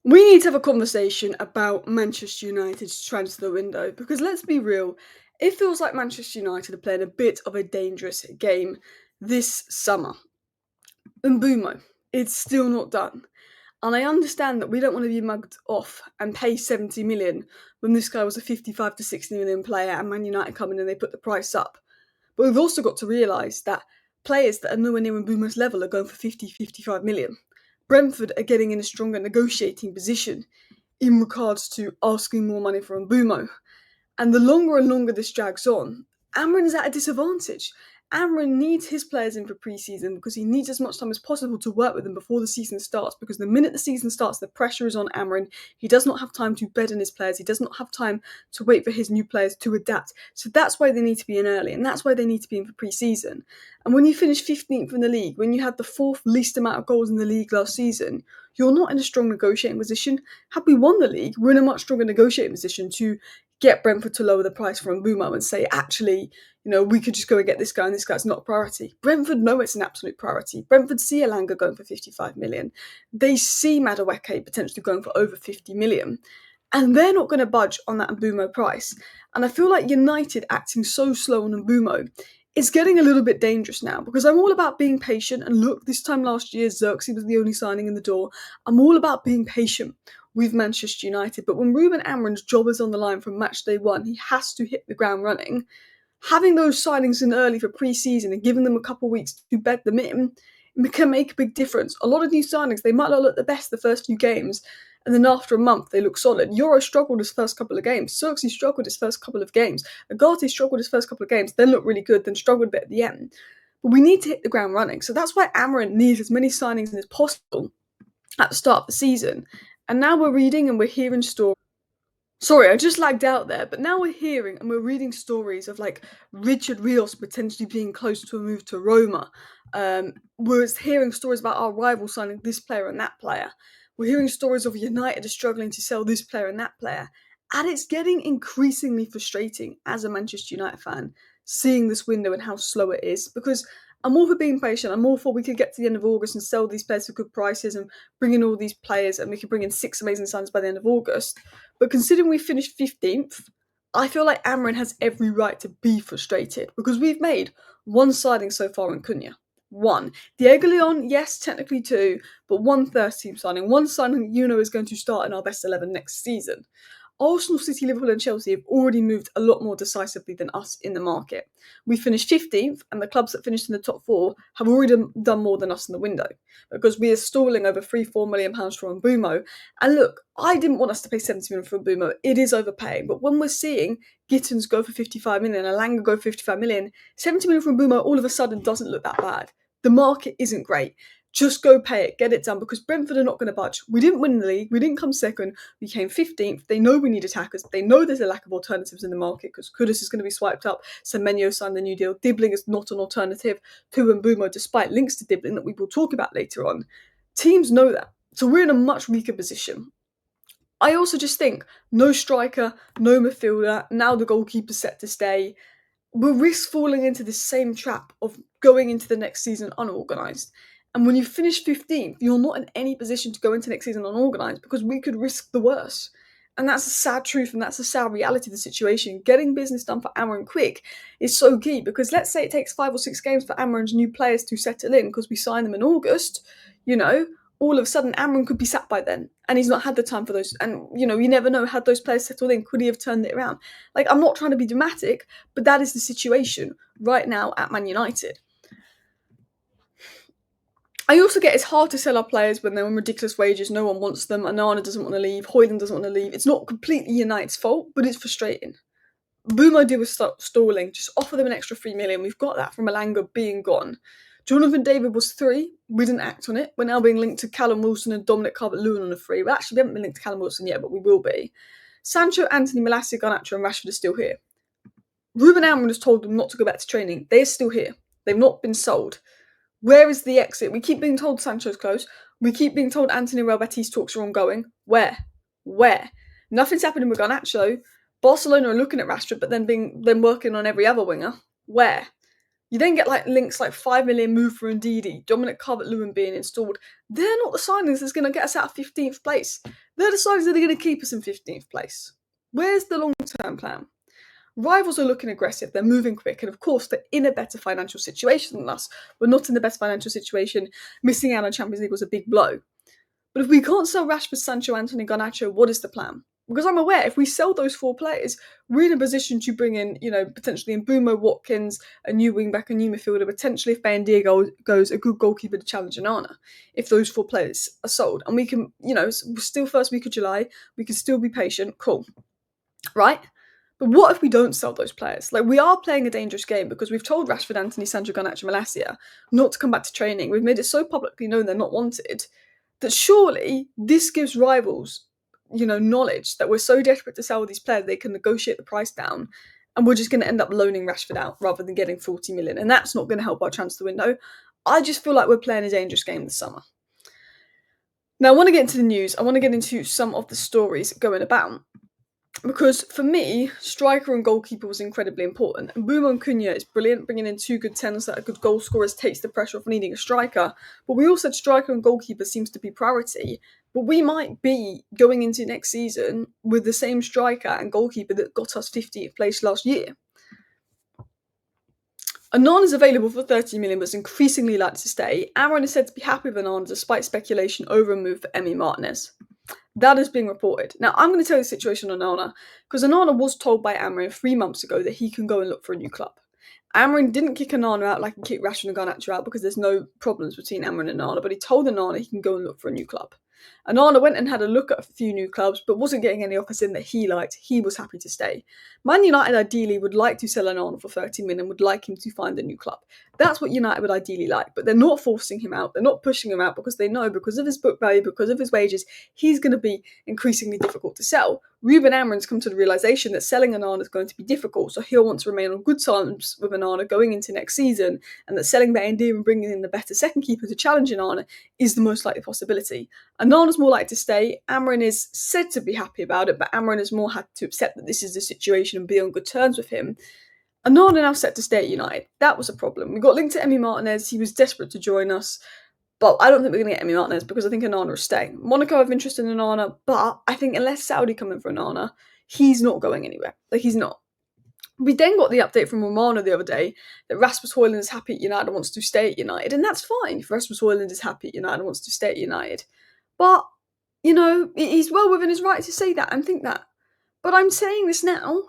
We need to have a conversation about Manchester United's transfer window because let's be real, it feels like Manchester United are playing a bit of a dangerous game this summer. Mbumo, it's still not done. And I understand that we don't want to be mugged off and pay 70 million when this guy was a 55 to 60 million player and Man United come in and they put the price up. But we've also got to realise that players that are nowhere near Mbumo's level are going for 50, 55 million. Brentford are getting in a stronger negotiating position in regards to asking more money for Mbumo. And the longer and longer this drags on, Amorim's at a disadvantage. Amorim needs his players in for pre-season because he needs as much time as possible to work with them before the season starts. Because the minute the season starts, the pressure is on Amorim. He does not have time to bed in his players. He does not have time to wait for his new players to adapt. So that's why they need to be in early, and that's why they need to be in for pre-season. And when you finish 15th in the league, when you had the fourth least amount of goals in the league last season, you're not in a strong negotiating position. Had we won the league, we're in a much stronger negotiating position to get Brentford to lower the price for Mbumo and say, actually, we could just go and get this guy and this guy's not a priority. Brentford know it's an absolute priority. Brentford see Elanga going for 55 million. They see Madueke potentially going for over 50 million. And they're not going to budge on that Mbumo price. And I feel like United acting so slow on Mbumo is getting a little bit dangerous now because I'm all about being patient. And look, this time last year, Xerxes was the only signing in the door. I'm all about being patient with Manchester United. But when Ruben Amorim's job is on the line from match day one, he has to hit the ground running. Having those signings in early for pre-season and giving them a couple of weeks to bed them in, it can make a big difference. A lot of these signings, they might not look the best the first few games, and then after a month, they look solid. Euro struggled his first couple of games. Xerxes struggled his first couple of games. Agate struggled his first couple of games, then looked really good, then struggled a bit at the end. But we need to hit the ground running. So that's why Amorim needs as many signings as possible at the start of the season. And now we're reading and we're hearing stories. Sorry, I just lagged out there, but now we're hearing and we're reading stories of like Richard Rios potentially being close to a move to Roma. We're hearing stories about our rival signing this player and that player. We're hearing stories of United are struggling to sell this player and that player. And it's getting increasingly frustrating as a Manchester United fan, seeing this window and how slow it is, because I'm all for being patient. I'm all for we could get to the end of August and sell these players for good prices and bring in all these players and we could bring in 6 amazing signings by the end of August. But considering we finished 15th, I feel like Amorim has every right to be frustrated because we've made one signing so far in Cunha. One. Diego Leon, yes, technically two, but one first team signing. One signing is going to start in our best 11 next season. Arsenal, City, Liverpool and Chelsea have already moved a lot more decisively than us in the market. We finished 15th and the clubs that finished in the top four have already done more than us in the window because we are stalling over £3-4 million for Mbumo. And look, I didn't want us to pay 70 million for Mbumo. It is overpaying. But when we're seeing Gittins go for 55 million and Elanga go for 55 million, 70 million for Mbumo all of a sudden doesn't look that bad. The market isn't great. Just go pay it, get it done, because Brentford are not going to budge. We didn't win the league, we didn't come second, we came 15th. They know we need attackers, they know there's a lack of alternatives in the market because Kudus is going to be swiped up, Semenyo signed the new deal, Dibbling is not an alternative to Mbumo, despite links to Dibbling that we will talk about later on. Teams know that, so we're in a much weaker position. I also just think, no striker, no midfielder, now the goalkeeper's set to stay. We'll risk falling into this same trap of going into the next season unorganised. And when you finish 15th, you're not in any position to go into next season unorganised because we could risk the worst. And that's a sad truth and that's a sad reality of the situation. Getting business done for Amorim quick is so key because let's say it takes 5 or 6 games for Amorim's new players to settle in because we sign them in August, all of a sudden Amorim could be sacked by then and he's not had the time for those. And, you never know, had those players settled in, could he have turned it around? Like, I'm not trying to be dramatic, but that is the situation right now at Man United. I also get it's hard to sell our players when they're on ridiculous wages, no one wants them, Onana doesn't want to leave, Hojlund doesn't want to leave. It's not completely United's fault, but it's frustrating. Boom idea was stalling, just offer them an extra 3 million. We've got that from Elanga being gone. Jonathan David was 3, we didn't act on it. We're now being linked to Callum Wilson and Dominic Calvert-Lewin on a 3. Well, actually, we haven't been linked to Callum Wilson yet, but we will be. Sancho, Anthony, Malacia, Garnacho and Rashford are still here. Ruben Amorim has told them not to go back to training. They're still here. They've not been sold. Where is the exit? We keep being told Sancho's close. We keep being told Anthony Real Betis talks are ongoing. Where? Nothing's happening with Garnacho. Barcelona are looking at Rashford, but then working on every other winger. Where? You then get like links like 5 million move for Ndidi, Dominic Calvert-Lewin being installed. They're not the signings that's going to get us out of 15th place. They're the signings that are going to keep us in 15th place. Where's the long-term plan? Rivals are looking aggressive, they're moving quick, and of course they're in a better financial situation than us. We're not in the best financial situation. Missing out on Champions League was a big blow. But if we can't sell Rashford, Sancho, Anthony, Garnacho, what is the plan? Because I'm aware if we sell those 4 players, we're in a position to bring in, potentially Mbeumo, Watkins, a new wing-back, a new midfielder, potentially if Bayindir goes, a good goalkeeper to challenge Onana, if those 4 players are sold. And we can, still first week of July, we can still be patient, cool, right? But what if we don't sell those players? Like, we are playing a dangerous game because we've told Rashford, Anthony, Sancho, Garnacho, Malacia not to come back to training. We've made it so publicly known they're not wanted that surely this gives rivals, knowledge that we're so desperate to sell these players they can negotiate the price down, and we're just going to end up loaning Rashford out rather than getting 40 million, and that's not going to help our transfer window. I just feel like we're playing a dangerous game this summer. Now, I want to get into the news. I want to get into some of the stories going about. Because for me, striker and goalkeeper was incredibly important. And Mbeumo and Cunha is brilliant, bringing in 2 good tens that are good goal scorers, takes the pressure off needing a striker. But we all said striker and goalkeeper seems to be priority. But we might be going into next season with the same striker and goalkeeper that got us 50th place last year. Onana is available for 30 million, but is increasingly likely to stay. Amorim is said to be happy with Onana despite speculation over a move for Emi Martinez. That is being reported. Now, I'm going to tell you the situation on Onana, because Onana was told by Amorim 3 months ago that he can go and look for a new club. Amorim didn't kick Onana out like he kicked Rashford and Garnacho out because there's no problems between Amorim and Onana, but he told Onana he can go and look for a new club. Onana went and had a look at a few new clubs, but wasn't getting any offers in that he liked. He was happy to stay. Man United ideally would like to sell Onana for 30 million and would like him to find a new club. That's what United would ideally like, but they're not forcing him out. They're not pushing him out because they know because of his book value, because of his wages, he's going to be increasingly difficult to sell. Ruben Amorim's come to the realisation that selling Onana is going to be difficult, so he'll want to remain on good terms with Onana going into next season, and that selling Bayindir and bringing in the better second keeper to challenge Onana is the most likely possibility. Onana's more likely to stay. Amorim is said to be happy about it, but Amorim has more had to accept that this is the situation and be on good terms with him. Onana now set to stay at United. That was a problem. We got linked to Emi Martinez. He was desperate to join us. But I don't think we're going to get Emi Martinez because I think Onana is staying. Monaco have interest in Onana, but I think unless Saudi come in for Onana, he's not going anywhere. Like, he's not. We then got the update from Romano the other day that Rasmus Hojlund is happy at United and wants to stay at United, and that's fine if Rasmus Hojlund is happy at United and wants to stay at United. But, he's well within his right to say that and think that. But I'm saying this now.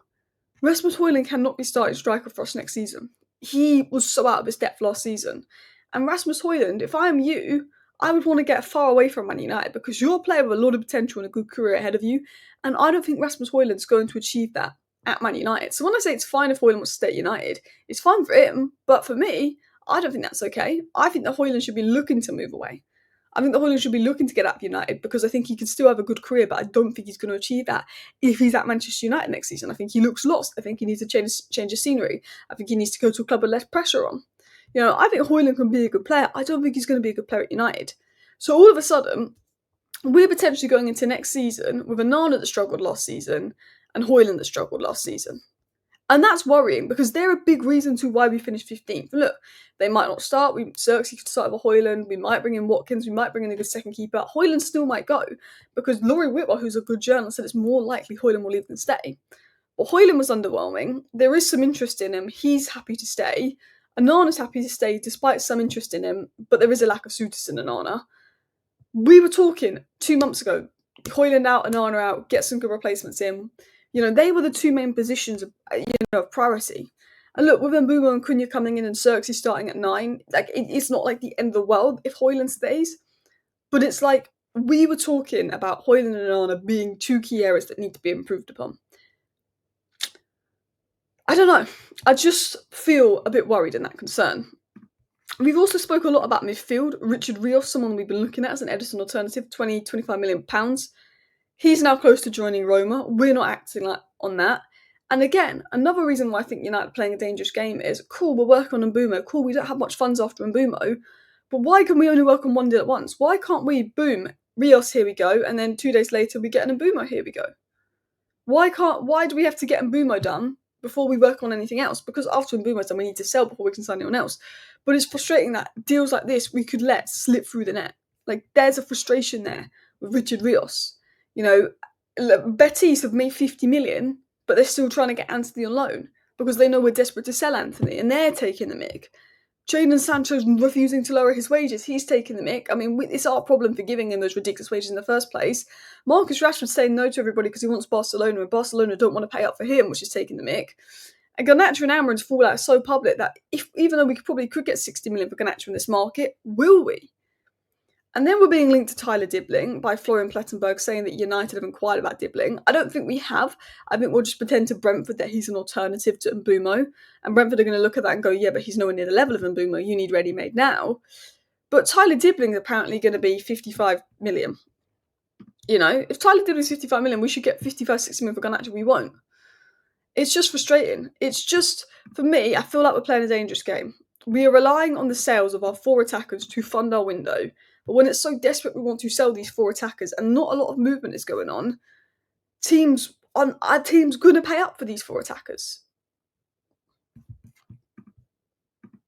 Rasmus Hojlund cannot be starting striker for us next season. He was so out of his depth last season. And Rasmus Hojlund, if I am you, I would want to get far away from Man United because you're a player with a lot of potential and a good career ahead of you. And I don't think Rasmus Hojlund's going to achieve that at Man United. So when I say it's fine if Hojlund wants to stay at United, it's fine for him. But for me, I don't think that's okay. I think that Hojlund should be looking to move away. I think that Hojlund should be looking to get out of United because I think he can still have a good career, but I don't think he's going to achieve that if he's at Manchester United next season. I think he looks lost. I think he needs to change of scenery. I think he needs to go to a club with less pressure on. I think Hojlund can be a good player. I don't think he's going to be a good player at United. So all of a sudden, we're potentially going into next season with Onana that struggled last season and Hojlund that struggled last season. And that's worrying because they're a big reason to why we finished 15th. Look, they might not start. Xerxes could start with Hojlund. We might bring in Watkins. We might bring in a good second keeper. Hojlund still might go because Laurie Whitwell, who's a good journalist, said it's more likely Hojlund will leave than stay. But Hojlund was underwhelming. There is some interest in him. He's happy to stay. Onana's happy to stay despite some interest in him, but there is a lack of suitors in Onana. We were talking 2 months ago, Hojlund out, Onana out, get some good replacements in. They were the 2 main positions of priority. And look, with Mbeumo and Cunha coming in and Xerxes starting at 9, it's not like the end of the world if Hojlund stays. But it's like, we were talking about Hojlund and Onana being 2 key areas that need to be improved upon. I don't know. I just feel a bit worried in that concern. We've also spoke a lot about midfield. Richard Rios, someone we've been looking at as an Edison alternative, £25 million. He's now close to joining Roma. We're not acting on that. And again, another reason why I think United are playing a dangerous game is, cool, we're working on Mbeumo. Cool, we don't have much funds after Mbeumo. But why can we only work on one deal at once? Why can't we, boom, Rios, here we go, and then 2 days later we get an Mbeumo, here we go? Why do we have to get Mbeumo done before we work on anything else, because after Mbeumo's done, we need to sell before we can sign anyone else. But it's frustrating that deals like this we could let slip through the net. Like, there's a frustration there with Richard Rios. You know, Betis have made 50 million, but they're still trying to get Anthony on loan because they know we're desperate to sell Anthony, and they're taking the mick. Jadon Sancho's refusing to lower his wages. He's taking the mick. I mean, it's our problem for giving him those ridiculous wages in the first place. Marcus Rashford's saying no to everybody because he wants Barcelona, and Barcelona don't want to pay up for him, which is taking the mick. And Garnacho and Amorim's fallout is so public that even though we could get 60 million for Garnacho in this market, will we? And then we're being linked to Tyler Dibbling by Florian Plettenberg saying that United have inquired about Dibbling. I don't think we have. I think we'll just pretend to Brentford that he's an alternative to Mbeumo. And Brentford are going to look at that and go, yeah, but he's nowhere near the level of Mbeumo. You need ready-made now. But Tyler Dibbling is apparently going to be 55 million. You know, if Tyler Dibbling is 55 million, we should get 55, 60 million for Garnacho. We won't. It's just frustrating. It's just, for me, I feel like we're playing a dangerous game. We are relying on the sales of our 4 attackers to fund our window. But when it's so desperate we want to sell these 4 attackers and not a lot of movement is going on, our team's going to pay up for these 4 attackers.